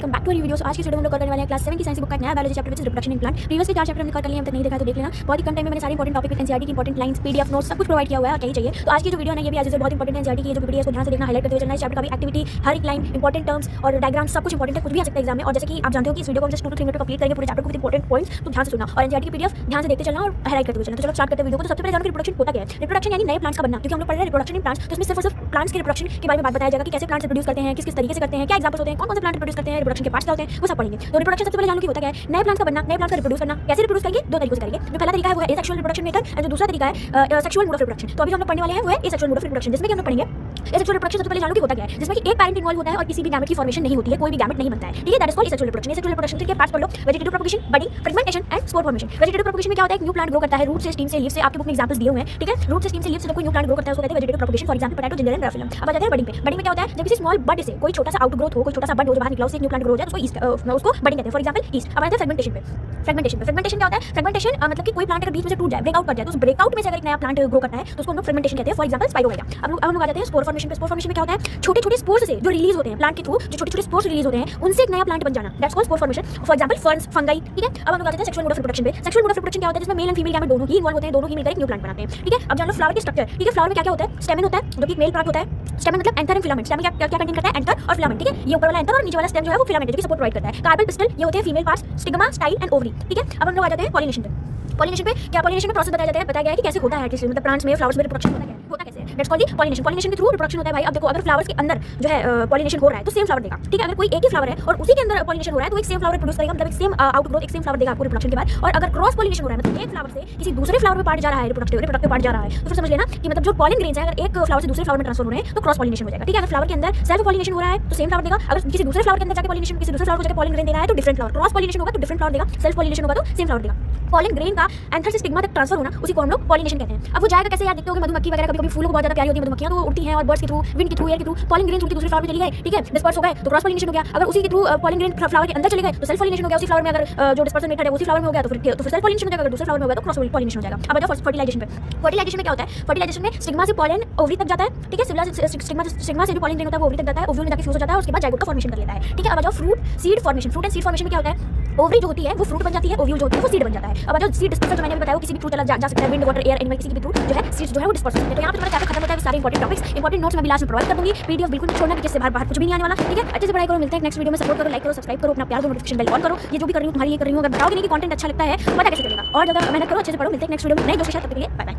Welcome back to new video. आज की video में लोग करने वाले हैं क्लास 7 की साइंस बुक का नया biology chapter which is reproduction in plant. Previous के 4 चैप्टर हमने कर लिए, अब तक नहीं देखा तो देख लेना। बहुत ही कम टाइम में मैंने सारे इंपॉर्टेंट टॉपिक एनसीईआरटी की इंपॉर्टेंट लाइंस, पीडीएफ नोट्स सब कुछ प्रोवाइड किया हुआ है, क्या ही चाहिए। तो आज की जो वीडियो है ये भी आज से बहुत इंपॉर्टेंट एनसीईआरटी की जो पीडीएफ को ध्यान से देखना, हाईलाइट करते हुए चलना। इस चैप्टर का भी एक्टिविटी, हर एक लाइन, इंपॉर्टेंट टर्म्स और डायग्राम सब कुछ इंपॉर्टेंट है, कुछ भी आ सकता है एग्जाम में। और जैसे कि आप जानते हो कि इस वीडियो को हम जस्ट 2 to 3 मिनट कंप्लीट करेंगे पूरे चैप्टर को विद इंपॉर्टेंट पॉइंट्स, तो ध्यान से सुनना और एनसीईआरटी की पीडीएफ ध्यान से देखते चलना और हाईलाइट करते हुए चलना। तो चलो स्टार्ट करते हैं वीडियो को। तो सबसे पहले जानो कि रिप्रोडक्शन होता क्या है। रिप्रोडक्शन यानी नए प्लांट्स का बनना, क्योंकि हम लोग पढ़ रहे हैं रिप्रोडक्शन इन प्लांट्स, तो इसमें सिर्फ और सिर्फ प्लांट्स के रिप्रोडक्शन के बारे में बात बताया जाएगा कि कैसे प्लांट्स रिप्रोड्यूस करते हैं, किस किस तरीके से करते हैं, क्या एग्जांपल्स होते हैं, कौन से प्लांट रिप्रोड्यूस करते हैं, रिप्रोडक्शन के पार्ट्स क्या होते हैं, वो सब पढ़ेंगे। तो रिप्रोडक्शन सबसे पहले जानो कि होता क्या है। नए प्लांट्स का बनना, नए प्लांट्स का रिप्रोड्यूस करना। कैसे रिप्रोड्यूस करेंगे? 2 तरीकों से करेंगे। जो पहला तरीका है वो है एसेक्सुअल रिप्रोडक्शन मेथड, और जो दूसरा तरीका है सेक्सुअल मोड ऑफ रिप्रोडक्शन। तो अभी जो हम लोग पढ़ने वाले हैं वो है एसेक्सुअल मोड ऑफ रिप्रोडक्शन, जिसमें कि हम लोग पढ़ेंगे एसेक्सुअल रिप्रोडक्शन। सबसे पहले जानो कि होता क्या है, जिसमें कि एक पैरेंट इन्वॉल्व होता है और किसी भी गैमेट की फॉर्मेशन नहीं होती है, कोई भी गैमेट नहीं बनता है, ठीक है। That is called asexual reproduction. Asexual reproduction के पार्ट्स पढ़ लो। Vegetative propagation, budding, fragmentation and spore formation. Vegetative propagation में क्या होता है, एक न्यू प्लांट ग्रो करता है रूट से, स्टीम से, लीफ से। आपके बुक में एग्जांपल्स दिए हुए हैं, ठीक है। रूट से, स्टीम से, लीफ से जब कोई न्यू प्लांट ग्रो करता है उसको कहते हैं vegetative propagation. For example potato, ginger and bryophyllum. अब आ जाते हैं बडिंग पे। बडिंग में क्या होता है, जब किसी स्मॉल बड से कोई छोटा सा आउटग्रोथ हो, कोई छोटा सा बड हो जो बाहर निकला, उससे एक न्यू प्लांट ग्रो हो जाए, उसको बडिंग कहते हैं। For example east. अब आते हैं फ्रेगमेंटेशन पे। फ्रेगमेंटेशन क्या होता है, फ्रेगमेंटेशन मतलब कि कोई प्लांट अगर बीच में से टूट जाए, ब्रेकआउट कर जाए, तो उस ब्रेकआउट में से अगर एक नया प्लांट ग्रो करता है तो उसको हम लोग फ्रेगमेंटेशन कहते हैं। For example spirogyra. अब हम लोग आ जाते हैं स्पोर फॉर्मेशन पे। स्पोर फॉर्मेशन में क्या होता है, छोटे छोटे स्पोर्स से जो रिलीज होते हैं प्लांट के थ्रू, जो छोटे छोटे स्पोर्स रिलीज होते हैं उनसे एक नया प्लांट बन जाना, that's called spore formation. For example ferns, fungi, ठीक है। अब हम लोग आ जाते हैं सेक्सुअल मोड ऑफ रिप्रोडक्शन पे। सेक्सुअल मोड ऑफ रिप्रोडक्शन क्या होता है, जिसमें मेल एंड फीमेल गैमेट दोनों ही इन्वॉल्व होते हैं, दोनों ही मिलकर एक न्यू प्लांट बनाते हैं, ठीक है। अब जान लो फ्लावर के स्ट्रक्चर, ठीक है। फ्लावर में क्या क्या होता है, स्टेमन होता है जो कि मेल पार्ट होता है। स्टेमन मतलब एंथर एंड फिलामेंट। स्टेमन क्या कंटेन करता है, एंथर और फिलामेंट, ठीक है। ये ऊपर वाला एंथर और नीचे वाला स्टेम जो है वो फिलामेंट है, जो कि सपोर्ट प्रोवाइड करता है। कार्पेल पिस्टल, ये होते हैं female parts, stigma, style and ovary, ठीक है। अब हम लोग आ जाते हैं पॉलिनेशन पे। पॉलिनेशन पे क्या, पॉलिनेशन में प्रोसेस बताया गया है कि कैसे होता है, मतलब प्लांट्स में, फ्लावर्स में रिप्रोडक्शन होता कैसे है, दैट्स कॉल्ड पॉलिनेशन। पॉलिनेशन के थ्रू रिप्रोडक्शन होता है भाई। अब देखो, अगर फ्लावर्स के अंदर जो है पॉलिनेशन हो रहा है तो सेम फ्लावर देगा, ठीक है। अगर कोई एक ही फ्लावर है और उसी के अंदर पॉलिनेशन हो रहा है तो एक सेम फ्लावर प्रोड्यूस करेगा, मतलब एक सेम आउटग्रोथ, एक सेम फ्लावर देगा आपको रिप्रोडक्शन के बाद। और अगर क्रॉस पॉलिनेशन हो रहा है, मतलब एक फ्लावर से किसी दूसरे फ्लावर में पार्ट जा रहा है, रिप्रोडक्टिव पार्ट जा रहा है, तो फिर समझ लेना कि मतलब जो पॉलिन ग्रेन्स है अगर एक फ्लावर से दूसरे फ्लावर में ट्रांसफर हो रहे हैं तो क्रॉस पॉलिनेशन हो जाएगा, ठीक है। अगर फ्लावर के अंदर सेल्फ पॉलिनेशन हो रहा है तो सेम फ्लावर देगा। अगर किसी दूसरे फ्लावर के अंदर जाके पॉलिनेशन, किसी दूसरे फ्लावर को जाके पॉलिन ग्रेन दे रहा है तो डिफरेंट फ्लावर। क्रॉस पॉलिनेशन होगा तो डिफरेंट फ्लावर देगा, सेल्फ पॉलिनेशन होगा तो सेम फ्लावर देगा। पॉलिन ग्रेन का एंथर से स्टिग्मा तक ट्रांसफर होना, उसी को हम लोग पॉलिनेशन कहते हैं। अब वो जाएगा कैसे यार, देखते हो कि मधुमक्खी वगैरह कभी-कभी फूलों को बहुत ज्यादा प्यारी होती है मधुमक्खियां, तो उड़ती हैं और बर्ड्स के थ्रू, विंड के थ्रू, एयर के थ्रू पॉलिन ग्रेन उड़ती दूसरे फ्लावर में चली गई, ठीक है। डिस्पर्स हो गए तो क्रॉस पॉलिनेशन हो गया। अगर उसी के थ्रू पॉलिन ग्रेन फ्लावर के अंदर चले गए तो सेल्फ पॉलिनेशन हो गया। उसी फ्लावर में अगर जो डिस्पर्सन मेथड है उसी फ्लावर में हो गया तो फिर सेल्फ पॉलिनेशन हो जाएगा। अगर दूसरे फ्लावर में हो गया तो क्रॉस पॉलिनेशन हो जाएगा। अब आ जाओ फर्टिलाइजेशन पे। फर्टिलाइजेशन में क्या होता है, फर्टिलाइजेशन में स्टिग्मा से पॉलिन ओवरी तक जाता है, ठीक है। स्टिग्मा से जो पॉलिन ग्रेन होता है वो ओवरी तक जाता है, ओव्यूल में जाके फ्यूज हो जाता है, उसके बाद जाइगोट का फॉर्मेशन कर लेता है, ठीक है। अब आ जाओ fruit seed formation. Fruit and seed formation में क्या होता है, ओवरी जो होती है वो फ्रूट बन जाती है, ओव्यूल जो होती है वो सीड बन जाता है। अब जो सीड डिस्पर्सल जो मैंने बताया किसी भी थ्रू जा सकता है, विंड, वाटर, एयर, एनिमल, किसी भी थ्रू जो है सीड्स जो है वो डिस्पर्स होते हैं। तो यहाँ पे तुम्हारा चैप्टर खत्म होता है। सारे इंपॉर्टेंट टॉपिक्स, इंपॉर्टेंट नोट्स मैं भी लास्ट में प्रोवाइड कर दूंगी। पीडीएफ बिल्कुल नहीं छोड़ना, जिससे बाहर कुछ भी नहीं आने वाला, ठीक है। अच्छे से पढ़ाई करो, मिलते हैं नेक्स्ट वीडियो में। सपोर्ट करो, लाइक करो, सब्सक्राइब करो, अपना प्यार दो, नोटिफिकेशन बेल ऑन करो। ये जो भी कर रही हूँ तुम्हारे लिए कर रही हूँ। अगर बताओगे नहीं कि कंटेंट अच्छा लगता है पता कैसे चलेगा। और ज्यादा मेहनत करो, अच्छे से पढ़ो। मिलते हैं नेक्स्ट वीडियो में नए दोस्तों के साथ। तब तक के लिए बाय बाय।